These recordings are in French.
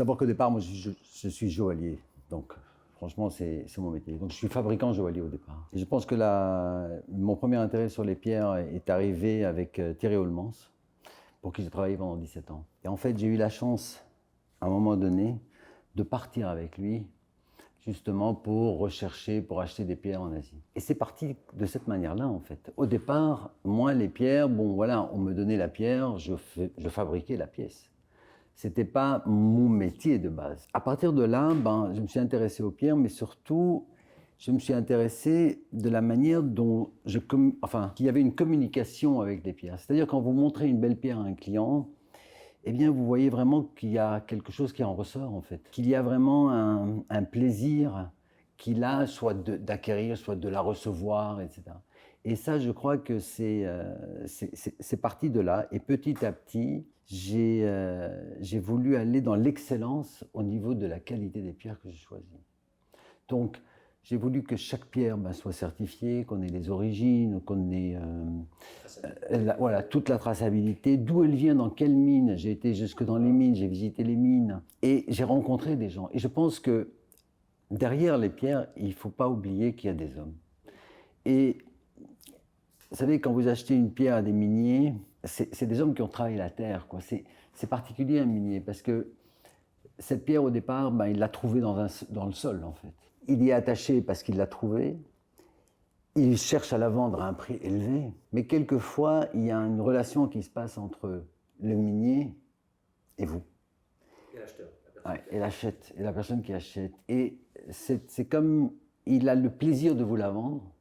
savoir qu'au départ, moi, je suis joaillier. Donc, franchement, c'est mon métier. Donc, je suis fabricant joaillier au départ. Et je pense que mon premier intérêt sur les pierres est arrivé avec Thierry Holmans, pour qui j'ai travaillé pendant 17 ans. Et en fait, j'ai eu la chance, à un moment donné, de partir avec lui, justement pour rechercher, pour acheter des pierres en Asie. Et c'est parti de cette manière-là, en fait. Au départ, moi, les pierres, bon, voilà, on me donnait la pierre, je fabriquais la pièce. C'était pas mon métier de base. À partir de là, je me suis intéressé aux pierres, mais surtout, je me suis intéressé de la manière dont qu'il y avait une communication avec les pierres. C'est-à-dire, quand vous montrez une belle pierre à un client, eh bien, vous voyez vraiment qu'il y a quelque chose qui en ressort, en fait. Qu'il y a vraiment un plaisir qu'il a, soit d'acquérir, soit de la recevoir, etc. Et ça, je crois que c'est parti de là. Et petit à petit, j'ai voulu aller dans l'excellence au niveau de la qualité des pierres que je choisis. Donc, j'ai voulu que chaque pierre soit certifiée, qu'on ait les origines, qu'on ait voilà, toute la traçabilité, d'où elle vient, dans quelle mine. J'ai été jusque dans les mines, j'ai visité les mines et j'ai rencontré des gens. Et je pense que derrière les pierres, il ne faut pas oublier qu'il y a des hommes. Et vous savez, quand vous achetez une pierre à des miniers, c'est des hommes qui ont travaillé la terre, quoi. C'est particulier un minier parce que cette pierre, au départ, il l'a trouvée dans le sol, en fait. Il y est attaché parce qu'il l'a trouvée. Il cherche à la vendre à un prix élevé. Mais quelquefois, il y a une relation qui se passe entre le minier et vous. Et l'acheteur. Et la personne qui achète. Et c'est comme il a le plaisir de vous la vendre,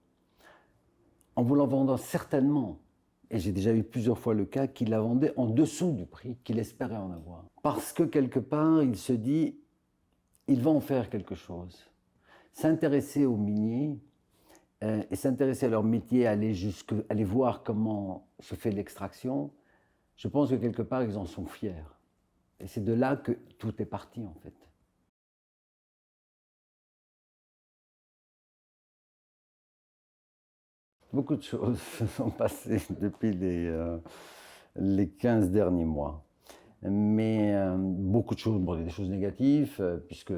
en vous la vendant certainement. Et j'ai déjà eu plusieurs fois le cas qu'il la vendait en dessous du prix qu'il espérait en avoir. Parce que quelque part, il se dit, il va en faire quelque chose. S'intéresser aux miniers et s'intéresser à leur métier, aller voir comment se fait l'extraction, je pense que quelque part, ils en sont fiers. Et c'est de là que tout est parti, en fait. Beaucoup de choses se sont passées depuis les 15 derniers mois. Mais beaucoup de choses, des choses négatives, puisque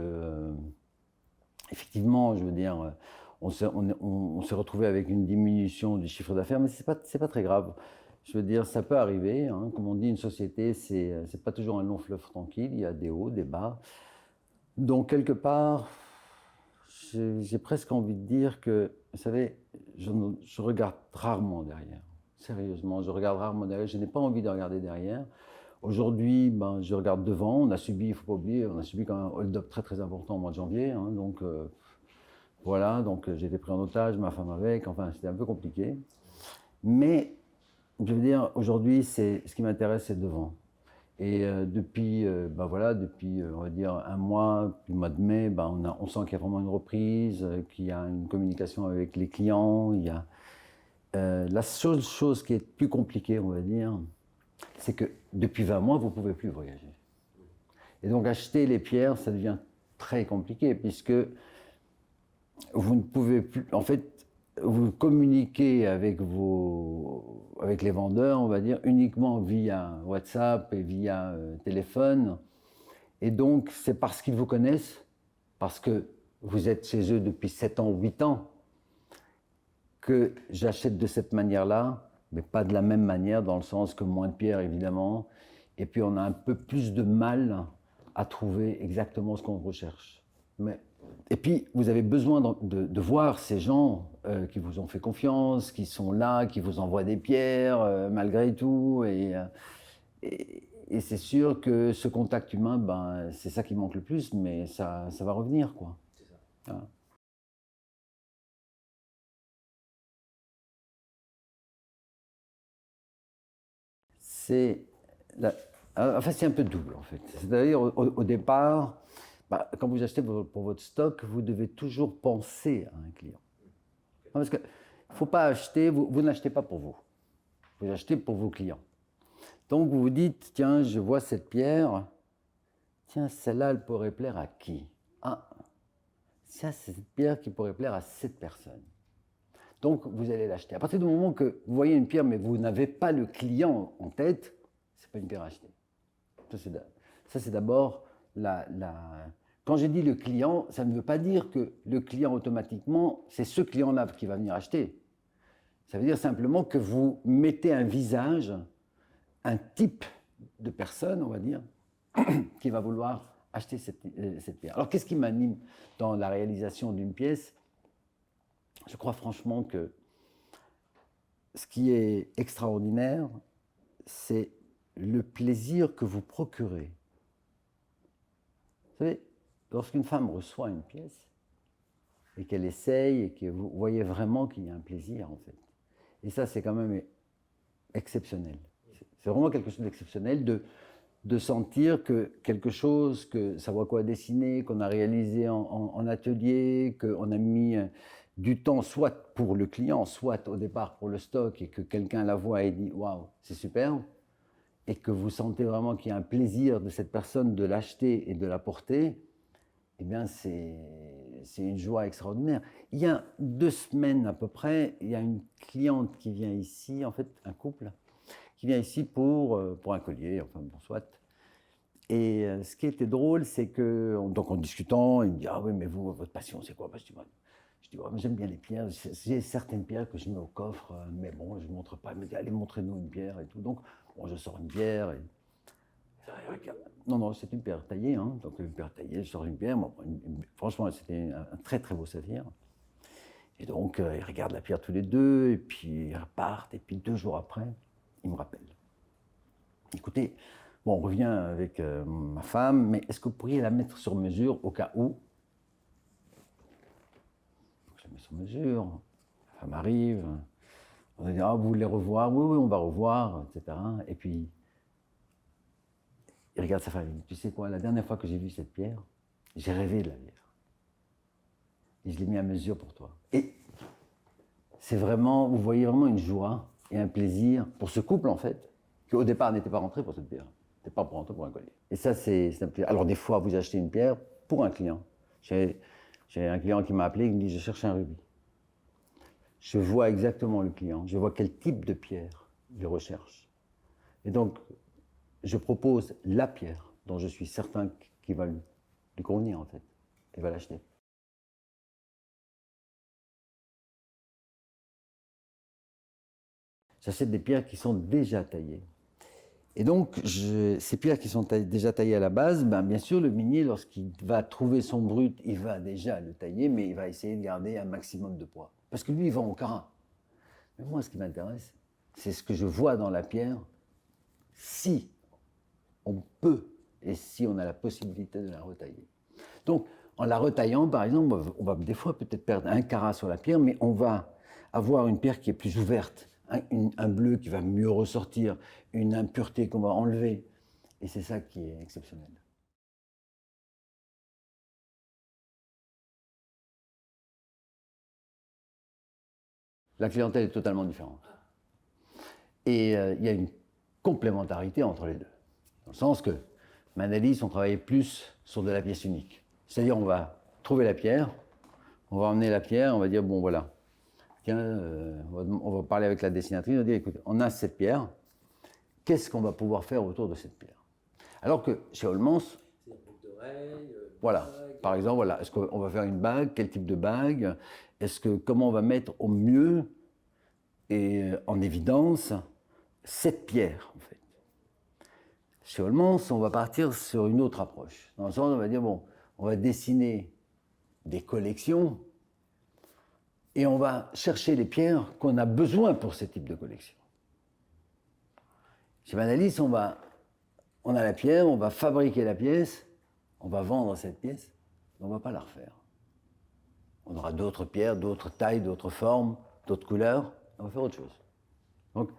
effectivement, je veux dire, on s'est retrouvé avec une diminution du chiffre d'affaires, mais c'est pas très grave. Je veux dire, ça peut arriver. Hein. Comme on dit, une société, c'est pas toujours un long fleuve tranquille. Il y a des hauts, des bas. Donc, quelque part, j'ai presque envie de dire que, vous savez, je regarde rarement derrière. Sérieusement, je regarde rarement derrière. Je n'ai pas envie de regarder derrière. Aujourd'hui, je regarde devant. On a subi, il ne faut pas oublier, on a subi quand même un hold-up très très important au mois de janvier. Hein, donc voilà, donc j'ai été pris en otage, ma femme avec. Enfin, c'était un peu compliqué. Mais je veux dire, aujourd'hui, ce qui m'intéresse, c'est devant. Et depuis, on va dire un mois, puis le mois de mai, on sent qu'il y a vraiment une reprise, qu'il y a une communication avec les clients. Il y a la seule chose qui est plus compliquée, on va dire, c'est que depuis 20 mois, vous ne pouvez plus voyager. Et donc acheter les pierres, ça devient très compliqué, puisque vous ne pouvez plus... En fait, vous communiquez avec les vendeurs, on va dire, uniquement via WhatsApp et via téléphone. Et donc, c'est parce qu'ils vous connaissent, parce que vous êtes chez eux depuis 7 ans ou 8 ans, que j'achète de cette manière-là, mais pas de la même manière, dans le sens que moins de pierres, évidemment. Et puis, on a un peu plus de mal à trouver exactement ce qu'on recherche. Et puis, vous avez besoin de voir ces gens qui vous ont fait confiance, qui sont là, qui vous envoient des pierres, malgré tout. Et c'est sûr que ce contact humain, c'est ça qui manque le plus, mais ça va revenir, quoi. C'est ça. Voilà. C'est c'est un peu double, en fait. C'est-à-dire, au départ, quand vous achetez pour votre stock, vous devez toujours penser à un client. Parce qu'il ne faut pas acheter, vous n'achetez pas pour vous. Vous achetez pour vos clients. Donc vous vous dites, tiens, je vois cette pierre, tiens, celle-là, elle pourrait plaire à qui? Ah, ça, c'est cette pierre qui pourrait plaire à cette personne. Donc vous allez l'acheter. À partir du moment que vous voyez une pierre, mais vous n'avez pas le client en tête, c'est pas une pierre à acheter. Ça, c'est d'abord Quand je dis le client, ça ne veut pas dire que le client automatiquement, c'est ce client-là qui va venir acheter. Ça veut dire simplement que vous mettez un visage, un type de personne, on va dire, qui va vouloir acheter cette pierre. Alors qu'est-ce qui m'anime dans la réalisation d'une pièce? Je crois franchement que ce qui est extraordinaire, c'est le plaisir que vous procurez. Vous savez, lorsqu'une femme reçoit une pièce et qu'elle essaye et que vous voyez vraiment qu'il y a un plaisir en fait. Et ça, c'est quand même exceptionnel. C'est vraiment quelque chose d'exceptionnel de sentir que quelque chose, que savoir quoi dessiner, qu'on a réalisé en atelier, qu'on a mis du temps soit pour le client, soit au départ pour le stock, et que quelqu'un la voit et dit « Waouh, c'est superbe », et que vous sentez vraiment qu'il y a un plaisir de cette personne de l'acheter et de la porter, eh bien c'est une joie extraordinaire. Il y a 2 semaines à peu près, il y a une cliente qui vient ici, en fait un couple, qui vient ici pour un collier, enfin bon, soit. Et ce qui était drôle, c'est que, donc en discutant, il me dit « Ah oui, mais vous, votre passion, c'est quoi ?» Je dis ouais, « J'aime bien les pierres, j'ai certaines pierres que je mets au coffre, mais bon, je ne montre pas. » Il me dit « Allez, montrez-nous une pierre et tout. » Donc, bon, je sors une pierre et... Non, c'est une pierre taillée, hein. Donc une pierre taillée, je sors une pierre. Bon, franchement, c'était un très très beau saphir. Et donc, ils regardent la pierre tous les deux, et puis ils repartent, et puis 2 jours après, ils me rappellent. Écoutez, bon, on revient avec ma femme, mais est-ce que vous pourriez la mettre sur mesure au cas où? Donc, je la mets sur mesure, la femme arrive, on va dire, ah, vous voulez revoir? Oui, on va revoir, etc. Et puis, il regarde sa femme, il dit, tu sais quoi, la dernière fois que j'ai vu cette pierre, j'ai rêvé de la pierre. Et je l'ai mis à mesure pour toi. Et c'est vraiment, vous voyez vraiment une joie et un plaisir pour ce couple, en fait, qui au départ n'était pas rentré pour cette pierre. N'était pas rentré pour un collier. Et ça, c'est un plaisir. Alors des fois, vous achetez une pierre pour un client. J'ai un client qui m'a appelé, il me dit, je cherche un rubis. Je vois exactement le client, je vois quel type de pierre il recherche. Et donc, je propose la pierre dont je suis certain qu'il va lui convenir, en fait. Il va l'acheter. J'achète des pierres qui sont déjà taillées. Et donc, ces pierres qui sont déjà taillées à la base, ben, bien sûr, le minier, lorsqu'il va trouver son brut, il va déjà le tailler, mais il va essayer de garder un maximum de poids. Parce que lui, il vend au carat. Mais moi, ce qui m'intéresse, c'est ce que je vois dans la pierre, si on peut et si on a la possibilité de la retailler. Donc, en la retaillant, par exemple, on va des fois peut-être perdre 1 carat sur la pierre, mais on va avoir une pierre qui est plus ouverte, un bleu qui va mieux ressortir, une impureté qu'on va enlever. Et c'est ça qui est exceptionnel. La clientèle est totalement différente. Et il y a une complémentarité entre les deux. Dans le sens que Manalis, on travaillait plus sur de la pièce unique. C'est-à-dire, on va trouver la pierre, on va emmener la pierre, on va dire, bon voilà, tiens, on va parler avec la dessinatrice, on va dire, écoute, on a cette pierre, qu'est-ce qu'on va pouvoir faire autour de cette pierre? Alors que chez Holmans, c'est une boucle d'oreille, voilà, par exemple, voilà, est-ce qu'on va faire une bague, quel type de bague, comment on va mettre au mieux et en évidence cette pierre, en fait. Chez Holmans, on va partir sur une autre approche. Dans le sens, on va dire, bon, on va dessiner des collections et on va chercher les pierres qu'on a besoin pour ce type de collection. Chez Manalis, on a la pierre, on va fabriquer la pièce, on va vendre cette pièce, mais on ne va pas la refaire. On aura d'autres pierres, d'autres tailles, d'autres formes, d'autres couleurs, on va faire autre chose. Donc,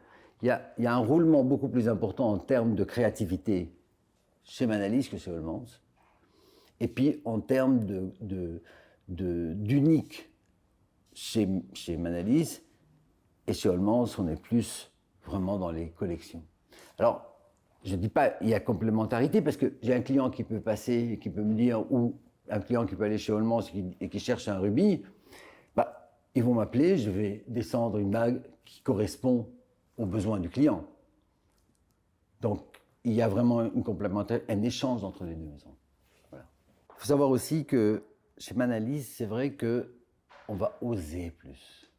il y a un roulement beaucoup plus important en termes de créativité chez Manalis que chez Holmans. Et puis en termes d'unique chez Manalis et chez Holmans, on est plus vraiment dans les collections. Alors, je ne dis pas qu'il y a complémentarité parce que j'ai un client qui peut passer et qui peut me dire, ou un client qui peut aller chez Holmans et qui cherche un rubis, bah, ils vont m'appeler, je vais descendre une bague qui correspond aux besoins du client. Donc, il y a vraiment une complémentarité, un échange entre les deux maisons. faut savoir aussi que chez Manalyse, c'est vrai qu'on va oser plus.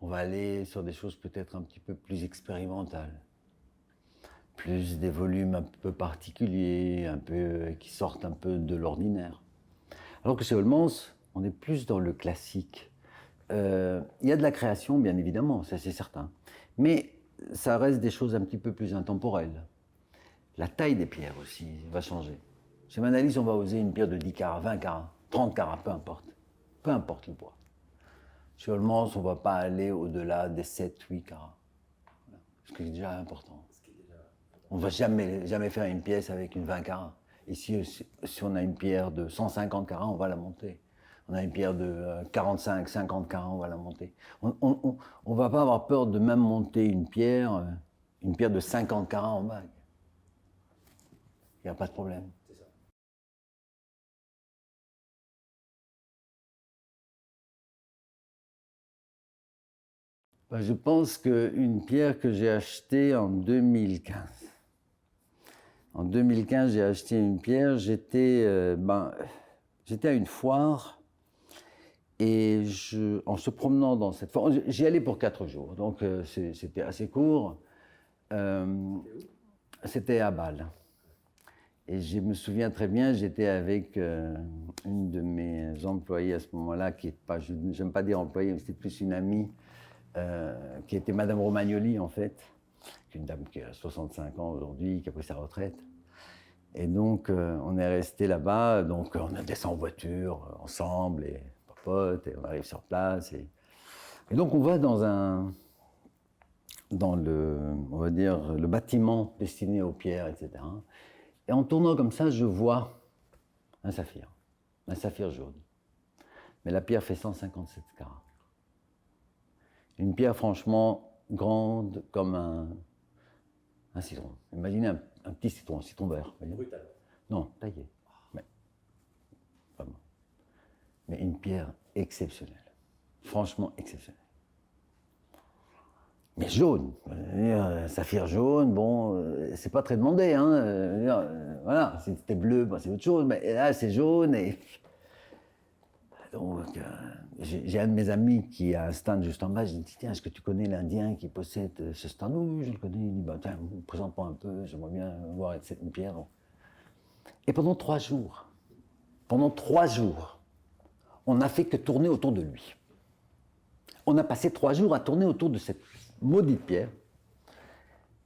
On va aller sur des choses peut-être un petit peu plus expérimentales, plus des volumes un peu particuliers, un peu, qui sortent un peu de l'ordinaire. Alors que chez Holmans, on est plus dans le classique. Il y a de la création, bien évidemment, ça c'est certain. Mais ça reste des choses un petit peu plus intemporelles. La taille des pierres aussi va changer. Chez Manalyse, on va oser une pierre de 10 carats, 20 carats, 30 carats, peu importe. Peu importe le poids. Chez Holmans, on ne va pas aller au-delà des 7-8 carats. Voilà. Ce qui est déjà important. On ne va jamais faire une pièce avec une 20 carats. Ici, si on a une pierre de 150 carats, on va la monter. On a une pierre de 45, 50 carats, on va la monter. On ne va pas avoir peur de même monter une pierre de 50 carats en bague. Il n'y a pas de problème. C'est ça. Ben, je pense qu'une pierre que j'ai achetée en 2015. En 2015, j'ai acheté une pierre, j'étais à une foire et en se promenant dans cette foire, j'y allais pour 4 jours, donc c'était assez court. C'était à Bâle. Et je me souviens très bien, j'étais avec une de mes employées à ce moment-là, qui est pas, je n'aime pas dire employée, mais c'était plus une amie, qui était Madame Romagnoli en fait, une dame qui a 65 ans aujourd'hui, qui a pris sa retraite. Et donc on est resté là-bas, donc on a descendu en voiture ensemble, et papote, et on arrive sur place. Et donc on va dans on va dire, le bâtiment destiné aux pierres, etc. Et en tournant comme ça, je vois un saphir jaune. Mais la pierre fait 157 carats. Une pierre franchement grande comme un citron. Imaginez un petit citron, un citron vert. Brutal. Non, taillé. Mais, vraiment. Mais une pierre exceptionnelle. Franchement exceptionnelle. Mais jaune. Un saphir jaune, bon, c'est pas très demandé. Hein. Voilà, si c'était bleu, bon, c'est autre chose. Mais là, c'est jaune. Et donc, j'ai un de mes amis qui a un stand juste en bas. Je lui dis, tiens, est-ce que tu connais l'Indien qui possède ce stand? Oui, je le connais. Il dit, bah, tiens, présente-moi un peu, j'aimerais bien voir une pierre. Et pendant 3 jours, on n'a fait que tourner autour de lui. On a passé 3 jours à tourner autour de cette maudite pierre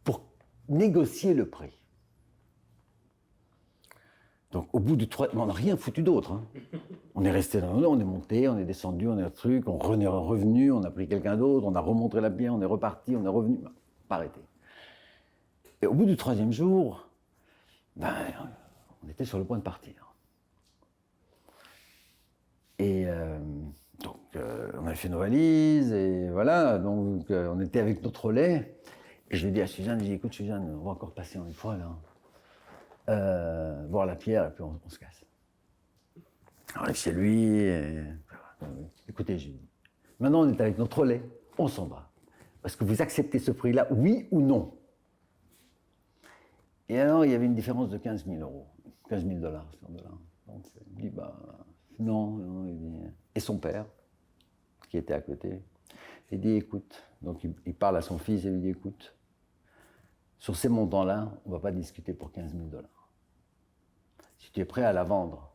pour négocier le prix. Donc au bout de 3... on n'a rien foutu d'autre. Hein. On est resté là, on est monté, on est descendu, on est truc, on est revenu, on a pris quelqu'un d'autre, on a remontré la pierre, on est reparti, on est revenu. Ben, pas arrêté. Et au bout du 3e jour, ben, on était sur le point de partir. Et donc on avait fait nos valises, et voilà, donc on était avec notre relais. Et je lui ai dit à Suzanne, je lui ai dit, écoute Suzanne, on va encore passer une fois là. Voir la pierre et puis on se casse. On arrive chez lui et... Écoutez, j'ai dit, maintenant on est avec notre relais, on s'en va. Est-ce que vous acceptez ce prix-là, oui ou non? Et alors il y avait une différence de 15 000 euros, 15 000 $. Donc il dit, bah non. Il dit... Et son père, qui était à côté, il dit, écoute, donc il parle à son fils et lui dit, écoute, sur ces montants-là, on ne va pas discuter pour 15 000 $. Si tu es prêt à la vendre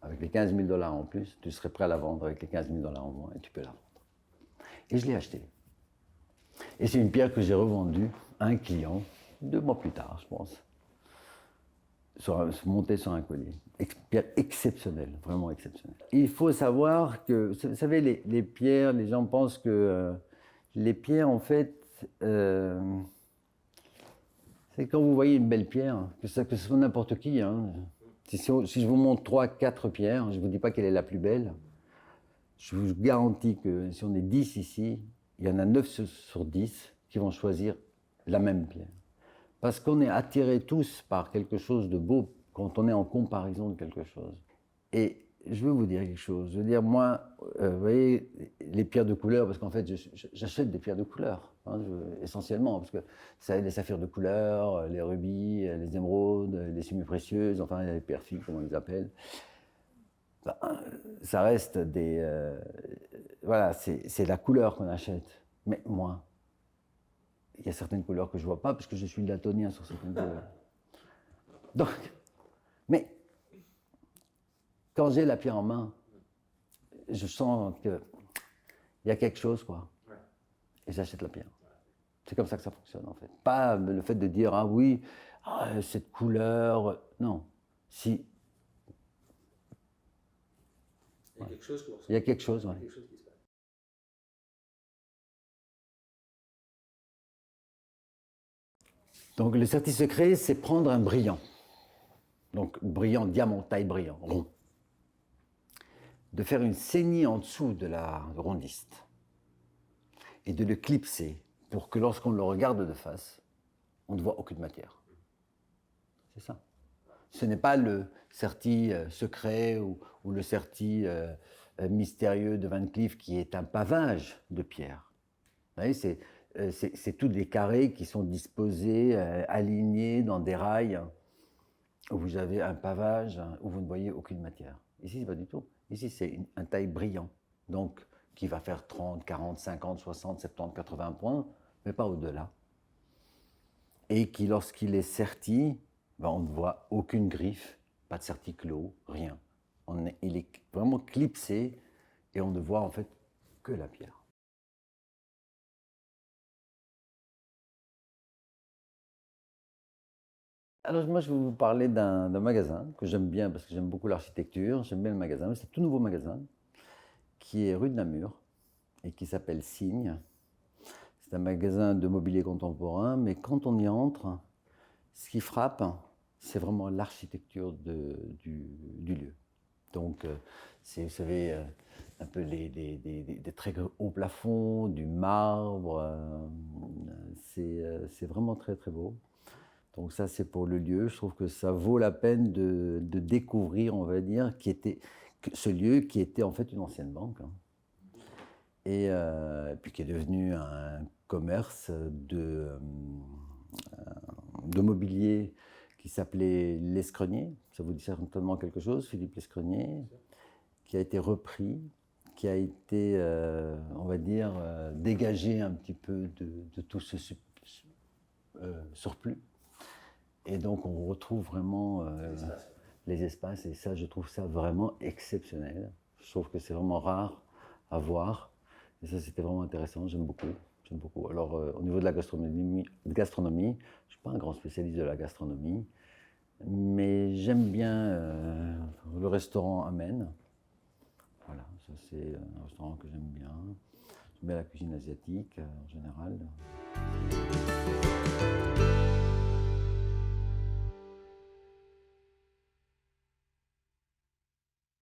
avec les 15 000 $ en plus, tu serais prêt à la vendre avec les 15 000 $ en moins et tu peux la vendre. Et je l'ai achetée. Et c'est une pierre que j'ai revendue à un client 2 mois plus tard, je pense, montée sur un collier. Pierre exceptionnelle, vraiment exceptionnelle. Il faut savoir que, vous savez, les pierres, les gens pensent que les pierres, en fait, c'est quand vous voyez une belle pierre, que ce soit n'importe qui. Hein. Si je vous montre 3-4 pierres, je ne vous dis pas quelle est la plus belle. Je vous garantis que si on est 10 ici, il y en a 9 sur 10 qui vont choisir la même pierre. Parce qu'on est attirés tous par quelque chose de beau quand on est en comparaison de quelque chose. Et je veux vous dire quelque chose. Je veux dire, moi, vous voyez, les pierres de couleur, parce qu'en fait, j'achète des pierres de couleur, hein, essentiellement, parce que ça a les saphirs de couleur, les rubis, les émeraudes, les semi-précieuses, enfin, les perfils, comme on les appelle. ben, ça reste des... voilà, c'est la couleur qu'on achète. Mais moi, il y a certaines couleurs que je ne vois pas parce que je suis daltonien sur certaines couleurs. Donc, mais quand j'ai la pierre en main, je sens qu'il y a quelque chose, quoi. Et j'achète la pierre. C'est comme ça que ça fonctionne, en fait. Pas le fait de dire, ah oui, cette couleur. Non. Si. Il y a quelque chose que vous Il y a quelque chose, ouais. quelque chose qui se passe. Donc le certi secret, c'est prendre un brillant. Donc brillant, diamant, taille brillant, rond. De faire une saignée en dessous de la rondiste. Et de le clipser pour que lorsqu'on le regarde de face, on ne voit aucune matière. C'est ça. Ce n'est pas le certi secret ou le certi mystérieux de Van Cleef qui est un pavage de pierre. Vous voyez, c'est tous des carrés qui sont disposés, alignés dans des rails où vous avez un pavage où vous ne voyez aucune matière. Ici, c'est pas du tout. Ici, c'est un taille brillant, donc qui va faire 30, 40, 50, 60, 70, 80 points, mais pas au-delà. Et qui, lorsqu'il est serti, ben, on ne voit aucune griffe, pas de certiclos, rien. Il est vraiment clipsé et on ne voit en fait que la pierre. Alors moi, je vais vous parler d'un magasin que j'aime bien parce que j'aime beaucoup l'architecture, j'aime bien le magasin. C'est un tout nouveau magasin qui est rue de Namur et qui s'appelle Signe. C'est un magasin de mobilier contemporain, mais quand on y entre, ce qui frappe, c'est vraiment l'architecture du lieu. Donc, c'est, vous savez, un peu des très hauts plafonds, du marbre, c'est vraiment très très beau. Donc ça, c'est pour le lieu. Je trouve que ça vaut la peine de découvrir, on va dire, ce lieu qui était en fait une ancienne banque. Hein. Et puis qui est devenu un commerce de mobilier qui s'appelait L'Escrenier. Ça vous dit certainement quelque chose, Philippe L'Escrenier, qui a été repris, qui a été, on va dire, dégagé un petit peu de tout ce surplus. Et donc on retrouve vraiment les espaces, et ça, je trouve ça vraiment exceptionnel. Je trouve que c'est vraiment rare à voir, et ça, c'était vraiment intéressant, j'aime beaucoup. J'aime beaucoup. Alors, au niveau de la gastronomie, je ne suis pas un grand spécialiste de la gastronomie, mais j'aime bien le restaurant Amen. Voilà, ça c'est un restaurant que j'aime bien. J'aime bien la cuisine asiatique en général.